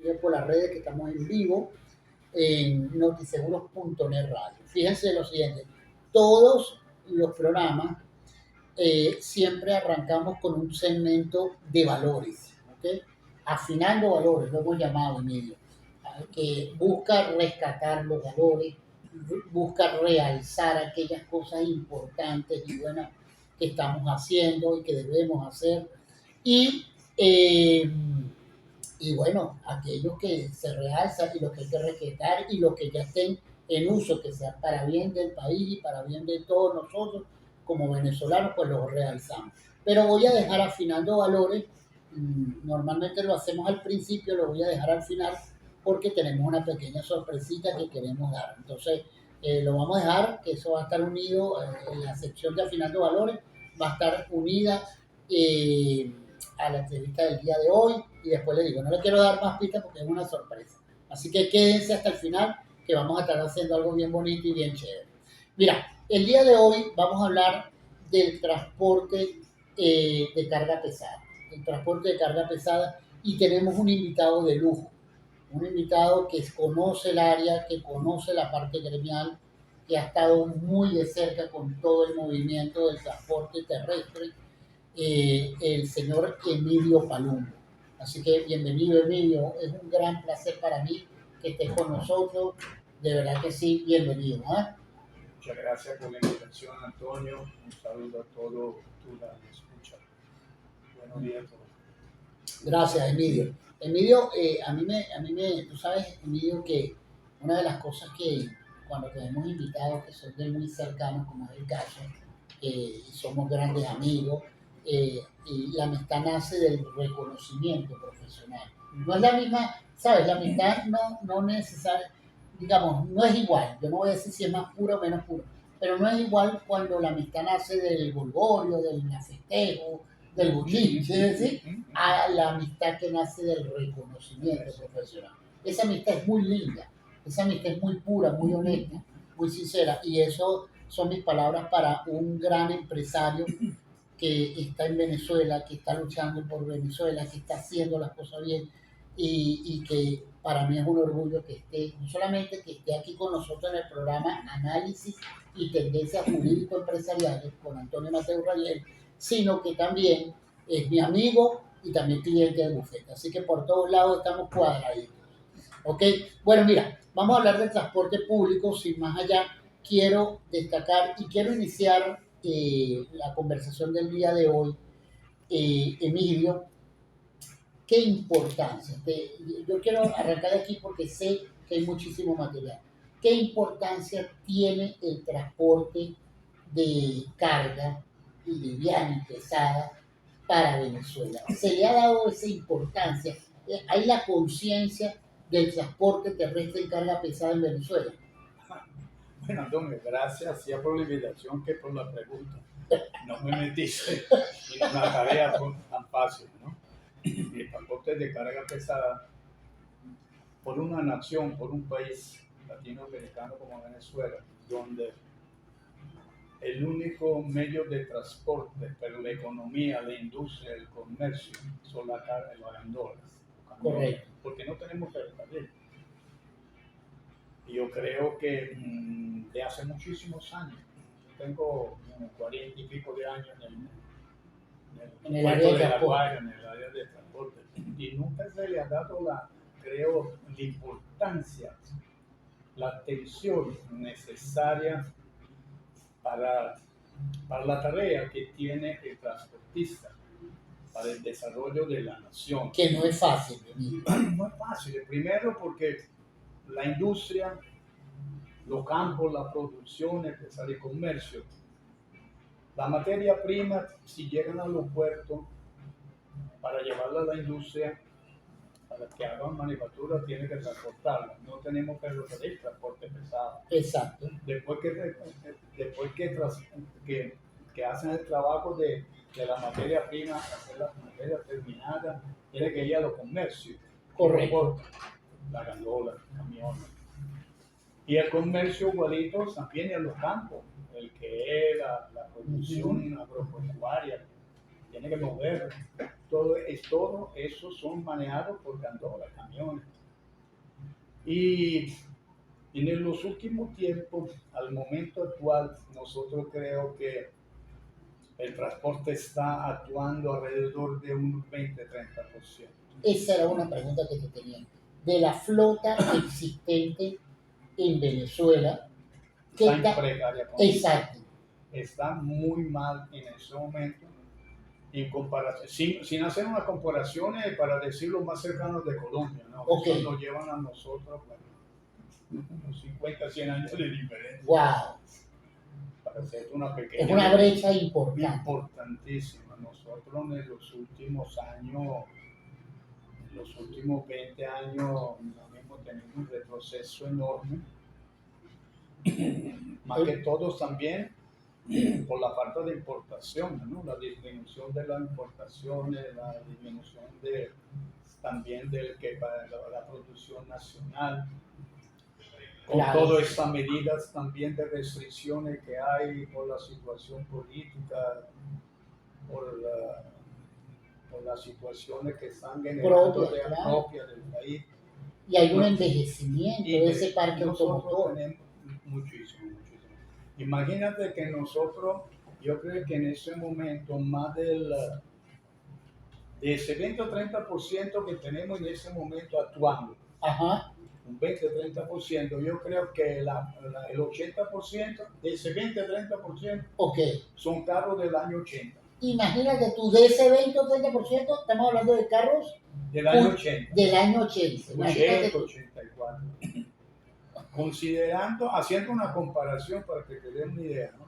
inclusive por las redes que estamos en vivo en notiseguros.net radio. Fíjense lo siguiente, todos los programas siempre arrancamos con un segmento de valores, ¿ok? Afinando valores, lo hemos llamado, Emilio, que busca rescatar los valores, busca realzar aquellas cosas importantes y buenas que estamos haciendo y que debemos hacer. Y, eh, y bueno, aquellos que se realzan y los que hay que rescatar y los que ya estén en uso, que sea para bien del país y para bien de todos nosotros como venezolanos, pues los realzamos. Pero voy a dejar afinando valores, normalmente lo hacemos al principio, lo voy a dejar al final porque tenemos una pequeña sorpresita que queremos dar. Entonces, lo vamos a dejar, que eso va a estar unido en la sección de afinando valores, va a estar unida a la entrevista del día de hoy y después le digo, no le quiero dar más pistas porque es una sorpresa. Así que quédense hasta el final que vamos a estar haciendo algo bien bonito y bien chévere. Mira, el día de hoy vamos a hablar del transporte de carga pesada, el transporte de carga pesada y tenemos un invitado de lujo, un invitado que conoce el área, que conoce la parte gremial, que ha estado muy de cerca con todo el movimiento del transporte terrestre, el señor Emilio Palumbo. Así que bienvenido, Emilio, es un gran placer para mí que estés con nosotros, de verdad que sí, bienvenido. ¿Eh? Muchas gracias por la invitación, Antonio. Un saludo a todos tu la escucha. Buenos días a todos. Gracias, Emilio. Emilio, tú sabes, Emilio, que una de las cosas que cuando tenemos invitados que son de muy cercanos, como es el caso, y somos grandes amigos, y la amistad nace del reconocimiento profesional. No es la misma, ¿sabes? La amistad no necesariamente, digamos, no es igual. Yo no voy a decir si es más pura o menos pura, pero no es igual cuando la amistad nace del golgorio, del festejo, del bochinche, ¿sí? A la amistad que nace del reconocimiento profesional. Esa amistad es muy linda, esa amistad es muy pura, muy honesta, muy sincera, y eso son mis palabras para un gran empresario que está en Venezuela, que está luchando por Venezuela, que está haciendo las cosas bien y que para mí es un orgullo que esté, no solamente que esté aquí con nosotros en el programa Análisis y Tendencias Jurídico-Empresariales con Antonio Mateo Rayel, sino que también es mi amigo y también cliente de bufete. Así que por todos lados estamos cuadraditos. ¿Ok? Bueno, mira, vamos a hablar del transporte público. Sin más allá, quiero destacar y quiero iniciar la conversación del día de hoy, Emilio, qué importancia. Yo quiero arrancar de aquí porque sé que hay muchísimo material. ¿Qué importancia tiene el transporte de carga y liviana y pesada para Venezuela? Se le ha dado esa importancia. Hay la conciencia del transporte terrestre y carga pesada en Venezuela. Bueno, Antonio, gracias sea por la invitación que por la pregunta. No me metiste en una tarea tan fácil, ¿no? El transporte de carga pesada por una nación, por un país latinoamericano como Venezuela, donde el único medio de transporte, pero la economía, la industria, el comercio, son las gandolas. Correcto. Porque no tenemos ferrocarril. Y yo creo que de hace muchísimos años, tengo 40 y pico de años en el puerto de La Guaira, en el área de transporte, y nunca se le ha dado creo, la importancia, la atención necesaria para la tarea que tiene el transportista, para el desarrollo de la nación. Que no es fácil. No es fácil. Primero porque la industria, los campos, la producción, el comercio, la materia prima, si llegan a los puertos, para llevarla a la industria, para que hagan manufactura, tiene que transportarla. No tenemos ferrocarril, transporte pesado. Exacto. Después que hacen el trabajo de la materia prima, hacer la materia terminada, tiene que ir a los comercios. Correcto. La gandola, el camión. Y el comercio igualito también en los campos, el que es la producción agropecuaria, tiene que mover. Todo eso son manejados por gandolas, camiones. Y en los últimos tiempos, al momento actual, nosotros creo que el transporte está actuando alrededor de un 20-30%. Esa era una pregunta que te tenía. De la flota existente en Venezuela, ¿qué Está en tal? precaria condición. Exacto. Está muy mal en ese momento. En comparación, sin hacer una comparación para decir los más cercanos de Colombia, ¿no? Ok. Eso nos llevan a nosotros unos 50, 100 años de diferencia. Wow. Para hacer una pequeña. Es una brecha importante. Importantísima. Nosotros en los últimos años, en los últimos 20 años, ahora mismo tenemos un retroceso enorme. Más que todos también por la falta de importación, ¿no? La disminución de las importaciones, la disminución también para la producción nacional, con Claro. todas estas medidas también de restricciones que hay por la situación política, por las situaciones que están generando propias del país. Y hay un envejecimiento de ese parque automotor. Tenemos muchísimo. Imagínate que nosotros, yo creo que en ese momento, más de ese 20 o 30% que tenemos en ese momento actuando, ajá, un 20-30%, yo creo que el 80% de ese 20-30% okay, son carros del año 80. Imagínate tú, de ese 20 o 30%, estamos hablando de carros del año 80. Del año 80. 84. Considerando, haciendo una comparación para que te den una idea, ¿no?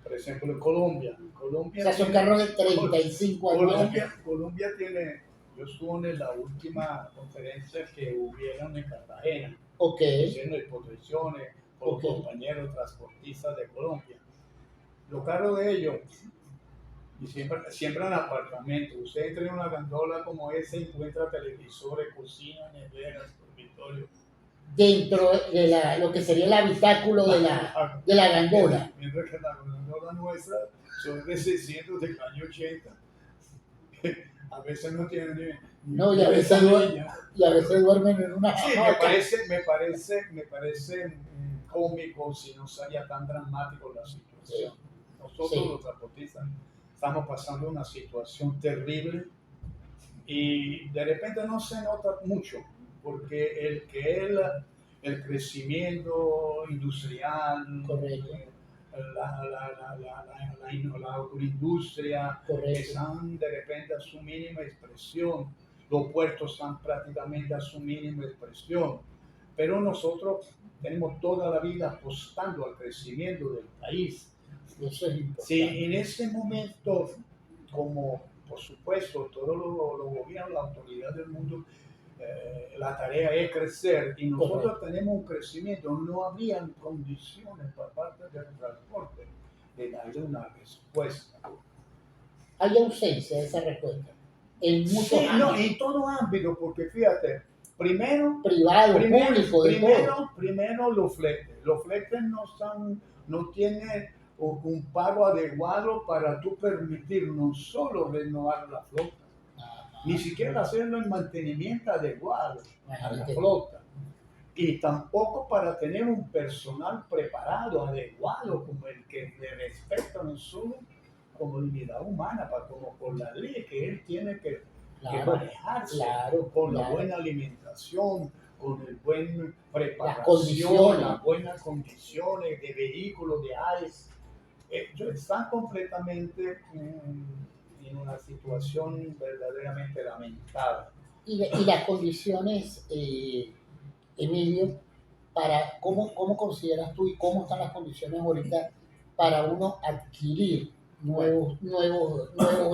Por ejemplo, en Colombia. O sea, son carros de 35 años. Colombia tiene, yo estuve en la última conferencia que hubieron en Cartagena, haciendo exposiciones con los compañeros transportistas de Colombia. Los carros de ellos, y siempre en apartamentos. Usted entra en una gandola como esa y encuentra televisores, cocina, neveras, dormitorios. Dentro de lo que sería el habitáculo de la gandola. Mientras que la gandola nuestra son de 600 del año 80. A veces no tienen ni y a veces duermen en una hamaca. Sí, me parece cómico si no sería tan dramático la situación. Nosotros los transportistas estamos pasando una situación terrible y de repente no se nota mucho porque el crecimiento industrial, la agroindustria están de repente a su mínima expresión, los puertos están prácticamente a su mínima expresión, pero nosotros tenemos toda la vida apostando al crecimiento del país. Eso es importante. Sí, en ese momento, como por supuesto todos los gobiernos, la autoridad del mundo, la tarea es crecer y nosotros tenemos un crecimiento, no habrían condiciones por parte del transporte de darle una respuesta. Hay ausencia de esa respuesta. En muchos ámbitos. No, en todo ámbito, porque fíjate, primero, privado, público, primero los fletes. Los fletes no tienen un pago adecuado para tú permitir no solo renovar la flota, ni siquiera hacerlo en mantenimiento adecuado a la flota, y tampoco para tener un personal preparado, adecuado, como el que le respeta no solo como dignidad humana, como por la ley que él tiene que manejarse, con la buena alimentación, con el buen preparación, las buenas condiciones de vehículos, de aires. Están completamente en una situación verdaderamente lamentable. Y las condiciones, Emilio, ¿cómo consideras tú y cómo están las condiciones ahorita para uno adquirir nuevos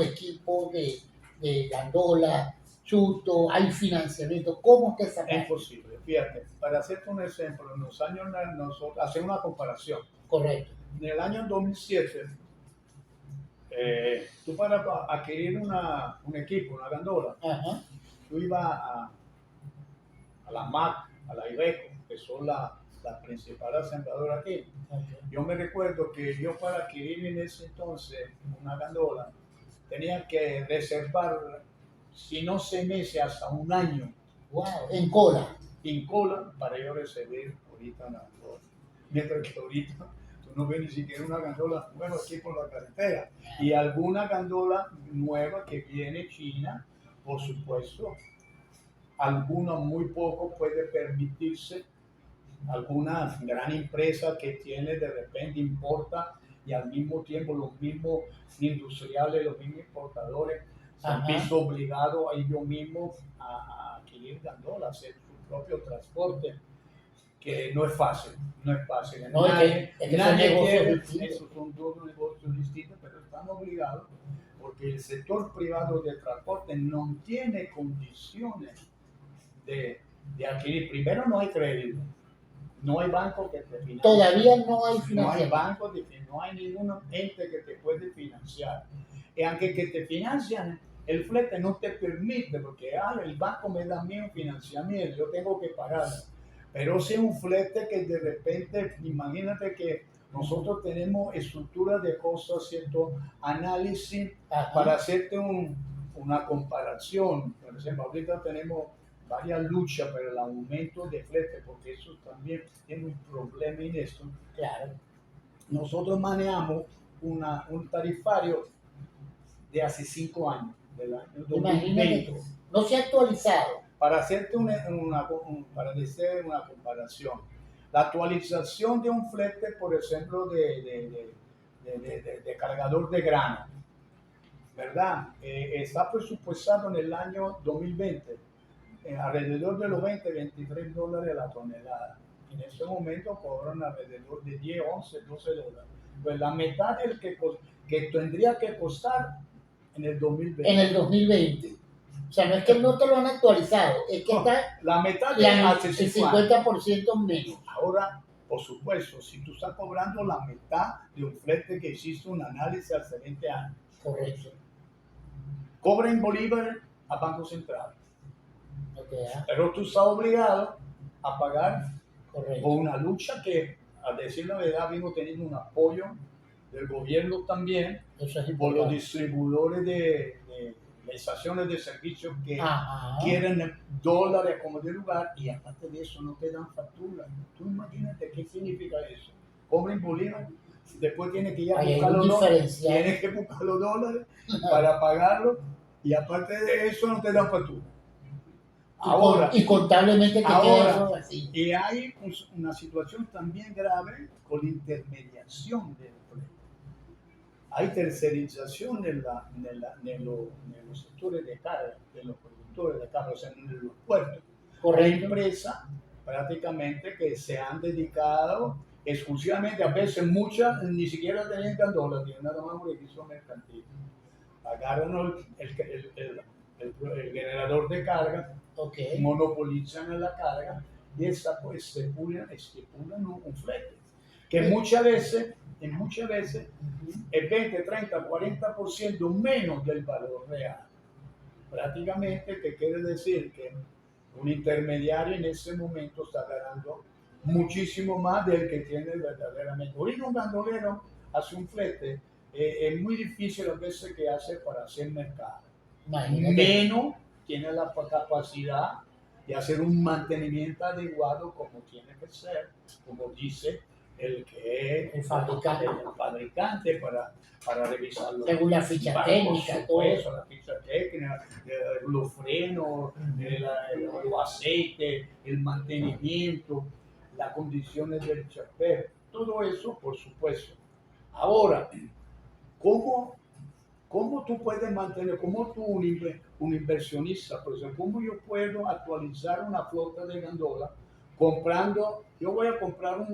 equipos de gandola, chuto, hay financiamiento? ¿Cómo está esa parte? Es posible. Fíjate, para hacerte un ejemplo, en los años, nosotros hacemos una comparación. Correcto. En el año 2007, tú para adquirir un equipo, una gandola, tú ibas a la MAC, a la Iveco, que son las principales asembladoras aquí. Yo me recuerdo que yo para adquirir en ese entonces una gandola tenía que reservar, si no 6 meses, hasta un año. Wow, en cola. en cola para yo recibir ahorita una gandola. Mientras que ahorita tú no ves ni siquiera una gandola nueva aquí por la carretera. Y alguna gandola nueva que viene China, por supuesto, alguna muy poco puede permitirse, alguna gran empresa que tiene de repente importa y al mismo tiempo los mismos industriales, los mismos importadores se han Ajá. visto obligados a ellos mismos a adquirir gandolas, hacer su propio transporte, que no es fácil, no es fácil. No, Nadie, es que son nadie negocios quiere, distintos. esos son dos negocios distintos, pero están obligados porque el sector privado de transporte no tiene condiciones de adquirir. Primero, no hay crédito, no hay banco que te financie. Todavía no hay No hay financiamiento. banco, no hay ningún ente que te puede financiar. Y aunque que te financian, el flete no te permite, porque el banco me da mi financiamiento, yo tengo que pagar. Pero si es un flete que de repente, imagínate que nosotros tenemos estructuras de costos, cierto análisis Ajá. para hacerte una comparación. Por ejemplo, ahorita tenemos varias luchas por el aumento de flete, porque eso también tiene un problema en esto. Claro. Nosotros manejamos un tarifario de hace 5 años, del año Imagínate 2020. tú. No se ha actualizado. Para hacerte para hacer una comparación, la actualización de un flete, por ejemplo, de cargador de grano, ¿verdad? Está presupuestado en el año 2020 alrededor de los 20, 23 dólares la tonelada. En ese momento cobran alrededor de 10, 11, 12 dólares. Pues la mitad del que tendría que costar en el 2020. En el 2020. O sea, no es que no te lo han actualizado, es que está La mitad de el hace 5 años. 50% menos. Ahora, por supuesto, si tú estás cobrando la mitad de un flete que hiciste un análisis hace 20 años, Correcto. cobra en bolívares a Banco Central. Okay, Pero tú estás obligado a pagar correcto. por una lucha que, a decir la verdad, vimos teniendo un apoyo del gobierno también, Eso es por los importante. distribuidores de estaciones de servicio que Ajá. quieren dólares como de lugar y aparte de eso no te dan factura. Tú imagínate qué significa eso. Cobren bolívares, después tienes que ir a Ahí hay buscar un los dólares, diferencial. tienes que buscar los dólares para pagarlo y aparte de eso no te dan factura. Ahora, Y contablemente te queda eso así. y hay una situación también grave con la intermediación del flete. Hay tercerización en los sectores de carga, de los productores de carga, o sea, en los puertos. Hay Correcto. empresas prácticamente que se han dedicado exclusivamente, a veces muchas ni siquiera tenían gandolas, tienen nada más un registro mercantil. Agarran el generador de carga, Okay. monopolizan la carga y esa pues estipulan un flete que muchas veces es 20, 30, 40% menos del valor real. Prácticamente, ¿qué quiere decir? Que un intermediario en ese momento está ganando muchísimo más del que tiene verdaderamente. Ahorita un bandolero hace un flete, es muy difícil a veces que hace para hacer mercado. Imagínate. Menos tiene la capacidad de hacer un mantenimiento adecuado como tiene que ser, como dice el que es El fabricante. el fabricante para revisarlo. Según la ficha técnica, todo eso, la ficha técnica, los frenos, los aceites, el mantenimiento, las condiciones del chofer, todo eso, por supuesto. Ahora, ¿cómo tú puedes mantener, cómo tú un inversionista, por ejemplo, cómo yo puedo actualizar una flota de gandola comprando, yo voy a comprar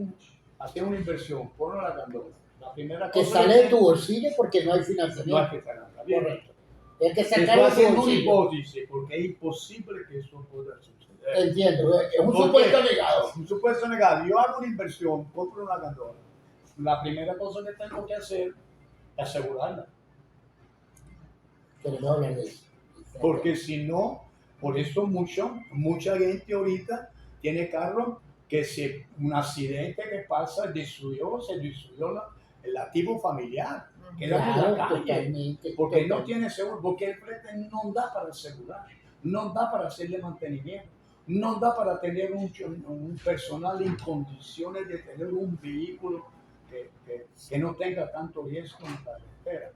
hacer una inversión, ponlo la gandola. La primera que cosa sale de tu bolsillo porque no hay financiamiento. no hay que sacarla. Bien. Correcto. Hay que Estoy sacarlo de tu haciendo una bolsillo. hipótesis porque es imposible que eso pueda suceder. Entiendo. Es un ¿Por supuesto qué? negado. Un supuesto negado. Yo hago una inversión, compro una gandola. La primera cosa que tengo que hacer es asegurarla. Queremos hablar de eso. Porque si no, por eso mucha gente ahorita tiene carros que si un accidente que pasa se destruyó el activo familiar. Queda en Claro, la calle. totalmente. Porque no totalmente. tiene seguro, porque el flete no da para asegurar, no da para hacerle mantenimiento, no da para tener un personal en condiciones de tener un vehículo que no tenga tanto riesgo en carretera.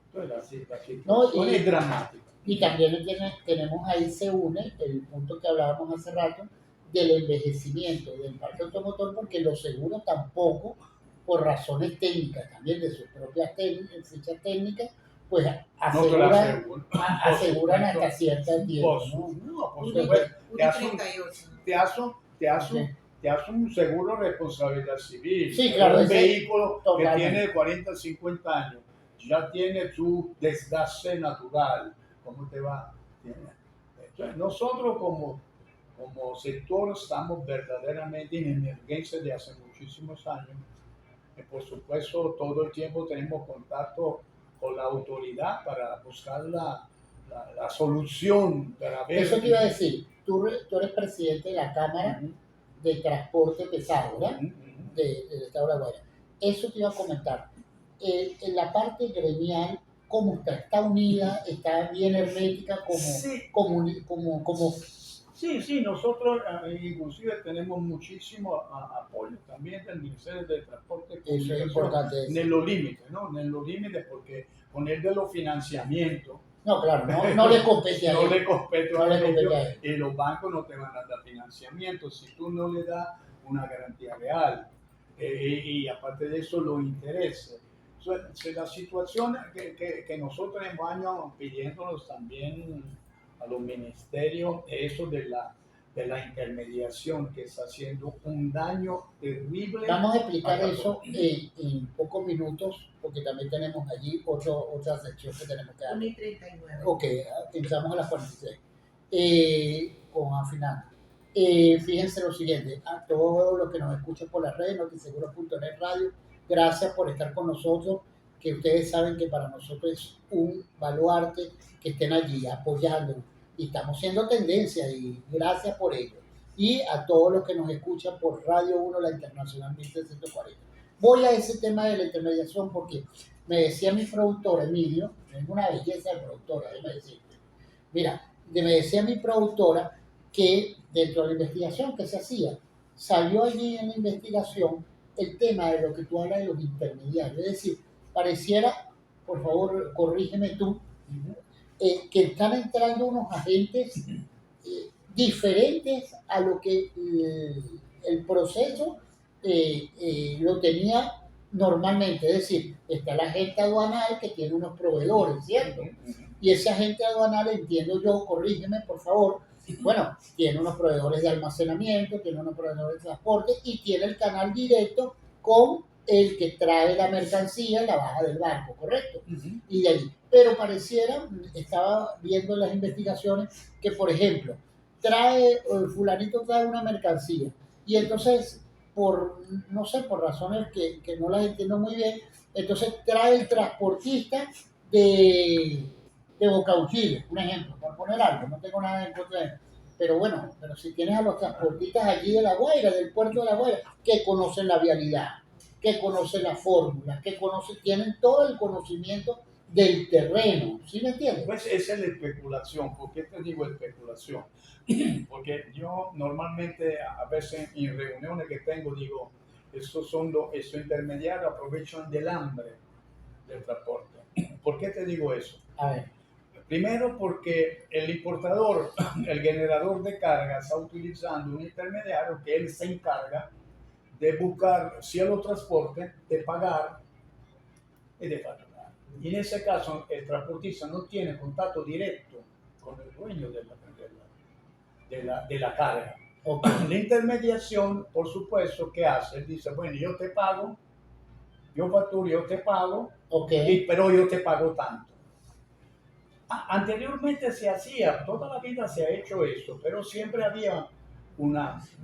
Entonces la No, situación es dramática. y también tenemos ahí se une el punto que hablábamos hace rato del envejecimiento del parque automotor, porque los seguros tampoco, por razones técnicas, también de sus propias fichas técnicas, pues No te la aseguran, aseguro. aseguran hasta cierto tiempo, No, por Porque, supuesto. Un Te hace 38. te hace un seguro de responsabilidad civil. Sí, claro, Un ese- vehículo que totalmente. tiene 40, 50 años, ya tiene su desgaste natural. ¿Cómo te va? Entonces, nosotros como sector estamos verdaderamente en emergencia de hace muchísimos años. Por supuesto, todo el tiempo tenemos contacto con la autoridad para buscar la solución, para ver. Eso te iba a decir, tú eres presidente de la Cámara Ujú, de Transporte Pesado, ¿verdad? ujú, ujú. Del Estado de La Guaira. Eso te iba a comentar. En la parte gremial, ¿cómo está? ¿Está unida? ¿Está bien hermética? Sí. Como Sí, nosotros inclusive tenemos muchísimo apoyo también del Ministerio de Transporte y eso es Comunicación, importante en decir. los límites, ¿no? En los límites, porque con el de los financiamientos No, claro, no le compete a no él. le compete No a le compete ellos, a él. y los bancos no te van a dar financiamiento si tú no le das una garantía real. Y aparte de eso, los intereses. Entonces, la situación que nosotros hemos años pidiéndonos también a los ministerios, eso de la intermediación, que está haciendo un daño terrible. Vamos a explicar a la eso en pocos minutos, porque también tenemos allí otra sección que tenemos que dar. 1 y 39. Ok, entramos a las 46. Con afinando. Fíjense lo siguiente, a todos los que nos escuchan por las redes, Notiseguro.net Radio, gracias por estar con nosotros, que ustedes saben que para nosotros es un baluarte que estén allí apoyándonos y estamos siendo tendencia y gracias por ello. Y a todos los que nos escuchan por Radio 1, la Internacional 1340. Voy a ese tema de la intermediación porque me decía mi productor Emilio, es una belleza de productora, déjame decirte. Mira, me decía mi productora que dentro de la investigación que se hacía, salió allí en la investigación el tema de lo que tú hablas de los intermediarios. Es decir, pareciera, por favor, corrígeme tú, que están entrando unos agentes diferentes a lo que el proceso lo tenía normalmente. Es decir, está la agente aduanal que tiene unos proveedores, ¿cierto? Y ese agente aduanal, entiendo yo, corrígeme por favor, bueno, tiene unos proveedores de almacenamiento, tiene unos proveedores de transporte y tiene el canal directo con el que trae la mercancía en la baja del barco, ¿correcto? Y de ahí. Pero pareciera, estaba viendo las investigaciones, que por ejemplo, fulanito trae una mercancía y entonces, no sé, por razones que no las entiendo muy bien, entonces trae el transportista de Bocauchile, un ejemplo, por poner algo, no tengo nada en contra de él. Pero bueno, pero si tienes a los transportistas allí de La Guaira, del puerto de La Guaira, que conocen la vialidad, que conocen las fórmulas, tienen todo el conocimiento del terreno, ¿sí me entiendes? Pues esa es la especulación. ¿Por qué te digo especulación? Porque yo normalmente, a veces en reuniones que tengo, digo, estos intermediarios aprovechan del hambre del transporte. ¿Por qué te digo eso? A ver. Primero porque el importador, el generador de carga, está utilizando un intermediario que él se encarga de buscar cielo transporte, de pagar y de facturar. Y en ese caso, el transportista no tiene contacto directo con el dueño de la carga. Okay. La intermediación, por supuesto, ¿qué hace? Él dice, bueno, yo te pago, yo facturo, yo te pago, okay. pero yo te pago tanto. Anteriormente se hacía, toda la vida se ha hecho esto, pero siempre había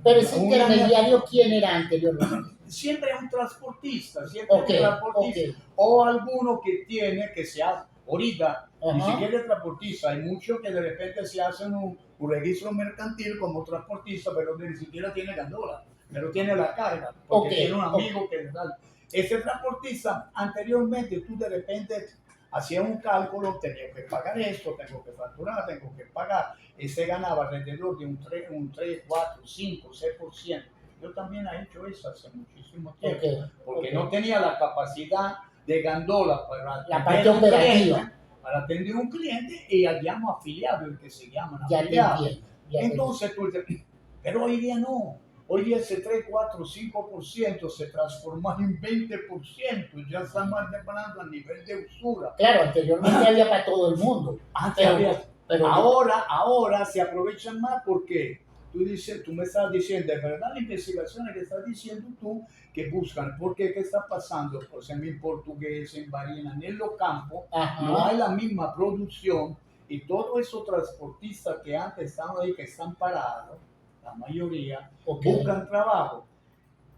Pero ese intermediario, ¿quién era anteriormente? Siempre un transportista, Okay. O alguno que se hace, ahorita, Ajá. ni siquiera el transportista, hay muchos que de repente se hacen un registro mercantil como transportista, pero ni siquiera tiene gandola, pero tiene la carga, porque tiene un amigo que le da. Ese transportista, anteriormente, tú de repente hacía un cálculo, tenía que pagar esto, tengo que facturar, tengo que pagar, y se ganaba alrededor de un 3 4 5 6%. Yo también he hecho eso hace muchísimo tiempo, porque no tenía la capacidad de gandola para la parte operativa. Para atender un cliente y habíamos afiliado, el que se llaman ya afiliados. Te Entonces tú dices, pero hoy día no. Hoy día ese 3, 4, 5% se transformó en 20%. Ya estamos hablando a nivel de usura. Claro, anteriormente había para todo el mundo. Antes había, pero ahora se aprovechan más porque tú me estás diciendo, de verdad, la investigación que estás diciendo tú, que buscan, porque qué está pasando, por ejemplo, en portugués, en Barinas, en los campos, no hay la misma producción y todos esos transportistas que antes estaban ahí, que están parados, la mayoría, buscan trabajo.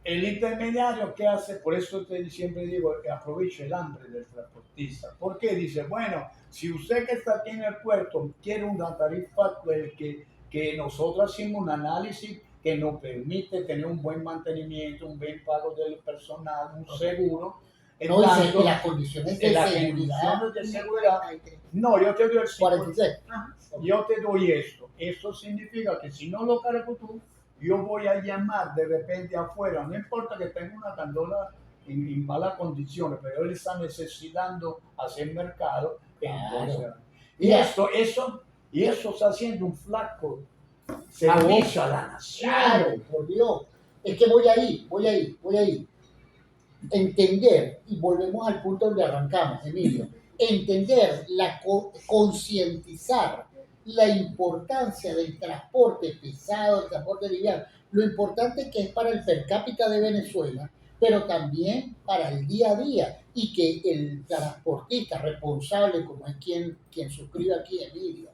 El intermediario, ¿qué hace? Por eso siempre digo que aproveche el hambre del transportista. ¿Por qué? Dice, bueno, si usted que está aquí en el puerto quiere una tarifa que nosotros hacemos un análisis que nos permite tener un buen mantenimiento, un buen pago del personal, un seguro. No, tanto, y las condiciones de seguridad. No, yo te doy el 46. Yo te doy esto. Eso significa que si no lo cargas tú, yo voy a llamar de repente afuera, no importa que tenga una gandola en malas condiciones, pero él está necesitando hacer mercado. Entonces, y eso está haciendo un flaco servicio a la nación. Claro, por Dios. Es que voy ahí. Entender, y volvemos al punto donde arrancamos, Emilio, entender, concientizar la importancia del transporte pesado, el transporte liviano, lo importante que es para el per cápita de Venezuela, pero también para el día a día, y que el transportista responsable, como es quien suscribe aquí, Emilio,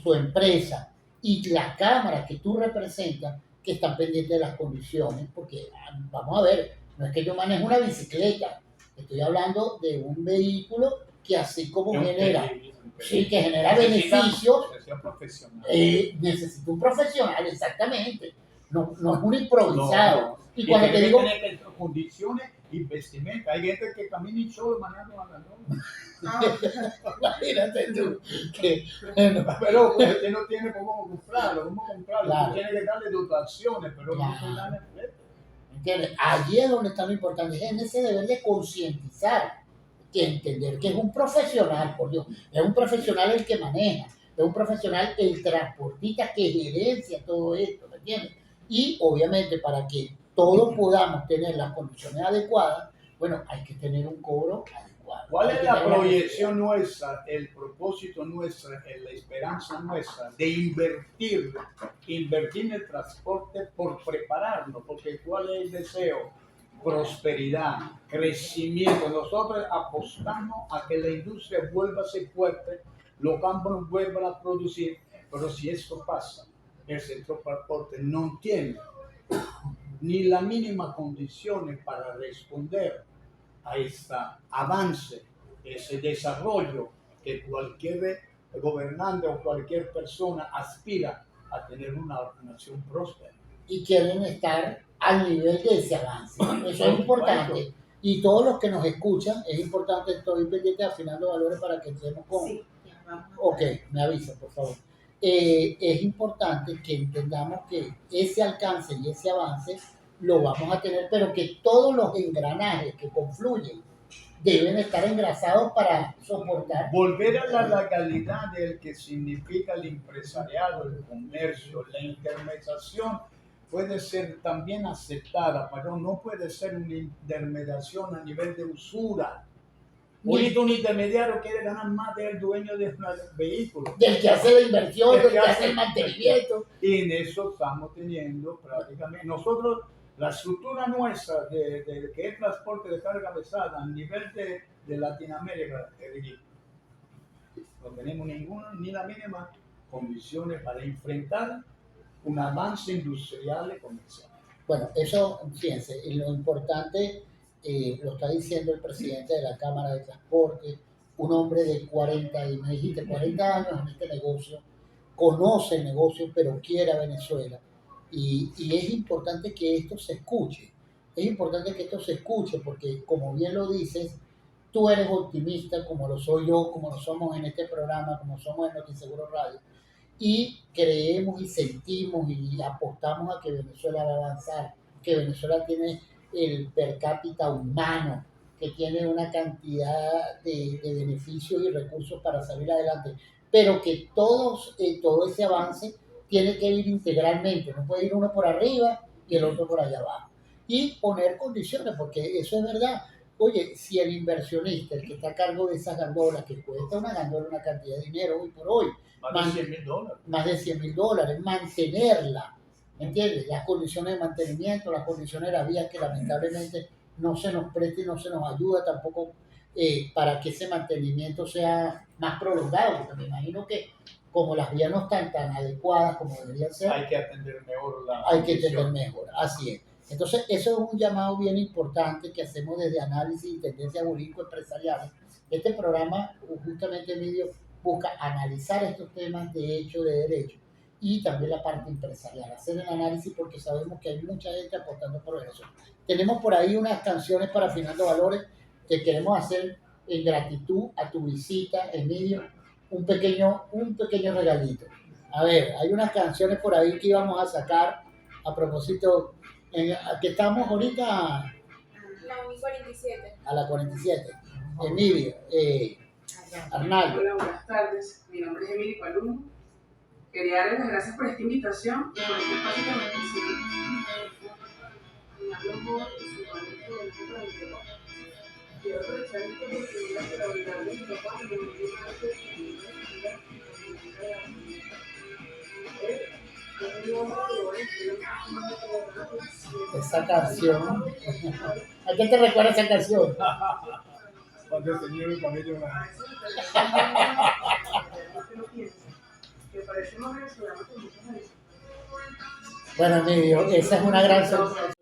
su empresa y la cámara que tú representas, que están pendientes de las condiciones, porque vamos a ver, no es que yo maneje una bicicleta, estoy hablando de un vehículo que así como genera beneficios, necesita un profesional, exactamente. No es un improvisado. Y cuando te digo condiciones y vestimenta, hay gente que camina y solo manejando la gandola. Imagínate tú. Pero usted no tiene cómo comprarlo. Claro. Tiene que darle dotaciones, pero no se dan el precio. ¿Entiendes? Allí es donde está lo importante, es en ese deber de concientizar, que entender que es un profesional, por Dios, es un profesional el que maneja, es un profesional el transportista que gerencia todo esto, ¿me entiendes? Y obviamente para que todos podamos tener las condiciones adecuadas, bueno, hay que tener un cobro adecuado. ¿Cuál es la proyección nuestra, el propósito nuestro, la esperanza nuestra de invertir en el transporte por prepararnos? Porque ¿cuál es el deseo? Prosperidad, crecimiento. Nosotros apostamos a que la industria vuelva a ser fuerte, los campos vuelvan a producir, pero si esto pasa, el sector transporte no tiene ni la mínima condición para responder a este avance, ese desarrollo que cualquier gobernante o cualquier persona aspira a tener una nación próspera. Y quieren estar al nivel de ese avance. Eso es importante. Y todos los que nos escuchan, es importante, estoy pendiente de Afinando Valores para que entremos con... Sí, ok, me avisa, por favor. Es importante que entendamos que ese alcance y ese avance lo vamos a tener, pero que todos los engranajes que confluyen deben estar engrasados para soportar. Volver a la legalidad del que significa el empresariado, el comercio, la intermediación puede ser también aceptada, pero no puede ser una intermediación a nivel de usura. Ahorita un intermediario quiere ganar más del dueño de un vehículo. Del que hace la inversión, del que hace el mantenimiento. Y en eso estamos teniendo prácticamente. Nosotros, la estructura nuestra de que es transporte de carga pesada a nivel de Latinoamérica es ridículo. No tenemos ni la mínima condiciones para enfrentar un avance industrial y comercial. Bueno, eso, fíjense, y lo importante, lo está diciendo el presidente de la Cámara de Transporte, un hombre de 40 años en este negocio, conoce el negocio, pero quiere a Venezuela. Y es importante que esto se escuche. Es importante que esto se escuche porque, como bien lo dices, tú eres optimista, como lo soy yo, como lo somos en este programa, como somos en Notiseguro Radio, y creemos y sentimos y apostamos a que Venezuela va a avanzar, que Venezuela tiene el per cápita humano, que tiene una cantidad de beneficios y recursos para salir adelante, pero que todo ese avance tiene que ir integralmente, no puede ir uno por arriba y el otro por allá abajo. Y poner condiciones, porque eso es verdad. Oye, si el inversionista, el que está a cargo de esas gandolas, que cuesta una gandola una cantidad de dinero hoy por hoy, Más de $100,000. más de $100,000, mantenerla, ¿me entiendes? Las condiciones de mantenimiento, las condiciones de la vía que lamentablemente no se nos presta y no se nos ayuda tampoco para que ese mantenimiento sea más prolongado, porque me imagino que como las vías no están tan adecuadas como deberían ser, Hay que atender mejor la hay que condición. tener mejor, así es. Entonces, eso es un llamado bien importante que hacemos desde Análisis y Tendencias Jurídico-Empresariales. Este programa, justamente el vídeo, busca analizar estos temas de hecho, de derecho, y también la parte empresarial, hacer el análisis porque sabemos que hay mucha gente apostando por eso. Tenemos por ahí unas canciones para Afinando Valores que queremos hacer en gratitud a tu visita, Emilio, un pequeño regalito. A ver, hay unas canciones por ahí que íbamos a sacar a propósito, que estamos ahorita La 47. a la 47. Emilio, Arnaldo. Hola, buenas tardes. Mi nombre es Emily Palumbo. Quería darles las gracias por esta invitación y por este espacio que me recibí. Me hablo por su manejo del mundo del tema. Quiero aprovechar esta oportunidad para brindarle a mi papá y a mi Esa canción. ¿A qué te recuerda esa canción? Cuando el señor y cuando yo que parecemos venezolanos con muchos años. Bueno, Emilio, esa es una gran sorpresa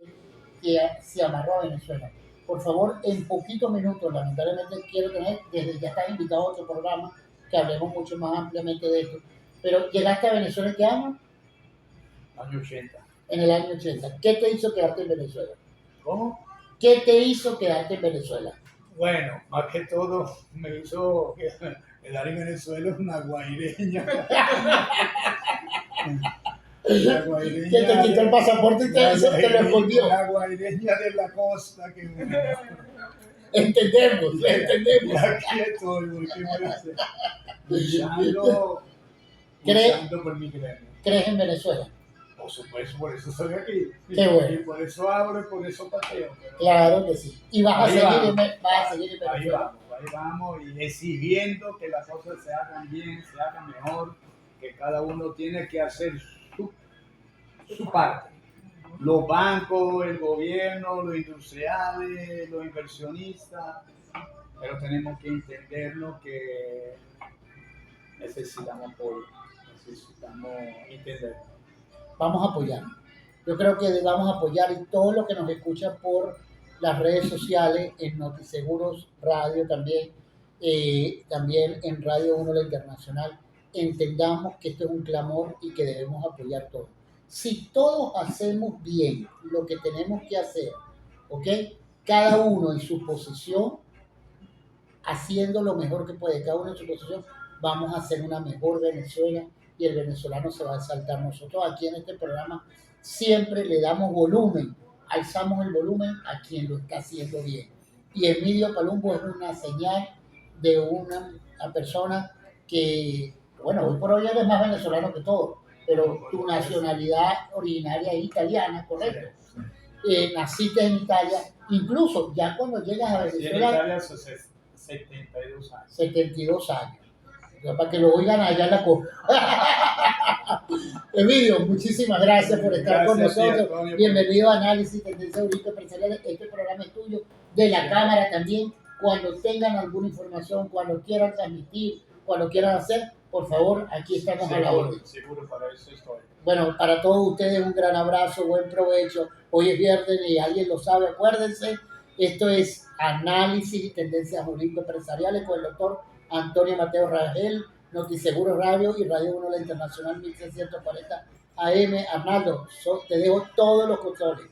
que se amarró a Venezuela. Por favor, en poquitos minutos, lamentablemente quiero tener, desde ya estás invitado a otro programa, que hablemos mucho más ampliamente de esto. Pero llegaste a Venezuela, ¿en qué año? Año 80. En el año 80. ¿Qué te hizo quedarte en Venezuela? ¿Cómo? ¿Qué te hizo quedarte en Venezuela? Bueno, más que todo me hizo quedar en Venezuela una guaireña. La guaireña Que te quitó el pasaporte y te lo escondió. La guaireña de la costa que Entendemos. y aquí estoy, porque me hace luchando por mi gremio. ¿Crees en Venezuela? Por supuesto, por eso estoy aquí. Qué bueno. Y por eso abro y por eso pateo. Pero Claro que sí. Y vas a Ahí seguir, vamos. vas a seguir en ahí Venezuela. vamos, y exigiendo que las cosas se hagan bien, se hagan mejor, que cada uno tiene que hacer su parte. Los bancos, el gobierno, los industriales, los inversionistas, pero tenemos que entenderlo que necesitamos apoyo, necesitamos entender. Vamos a apoyar. Yo creo que vamos a apoyar y todo lo que nos escucha por las redes sociales, en Notiseguros Radio también, también en Radio 1 La Internacional, entendamos que esto es un clamor y que debemos apoyar todos. Si todos hacemos bien lo que tenemos que hacer, ¿ok? Cada uno en su posición, haciendo lo mejor que puede, cada uno en su posición, vamos a hacer una mejor Venezuela y el venezolano se va a exaltar. Nosotros aquí en este programa siempre le damos volumen, alzamos el volumen a quien lo está haciendo bien. Y Emilio Palumbo es una señal de una persona que, bueno, hoy por hoy eres más venezolano que todo, pero tu nacionalidad originaria es italiana, ¿correcto? Naciste en Italia, incluso ya cuando llegas a Y en Venezuela, Italia son 72 años. 72 años. Para que lo oigan allá en la costa. Emilio, muchísimas gracias por estar con Gracias a ti, nosotros. Antonio. Bienvenido a Análisis Tendencias Jurídicas Empresariales. Este programa es tuyo, de la Cámara también. Cuando tengan alguna información, cuando quieran transmitir, cuando quieran hacer, por favor, aquí estamos a la orden. Seguro, para eso estoy. Bueno, para todos ustedes un gran abrazo, buen provecho. Hoy es viernes y alguien lo sabe, acuérdense. Esto es Análisis y Tendencias Jurídicas Empresariales con el doctor Antonio Mateo Rangel, Notiseguros Radio y Radio 1 La Internacional 1640 AM. Arnaldo, te dejo todos los controles.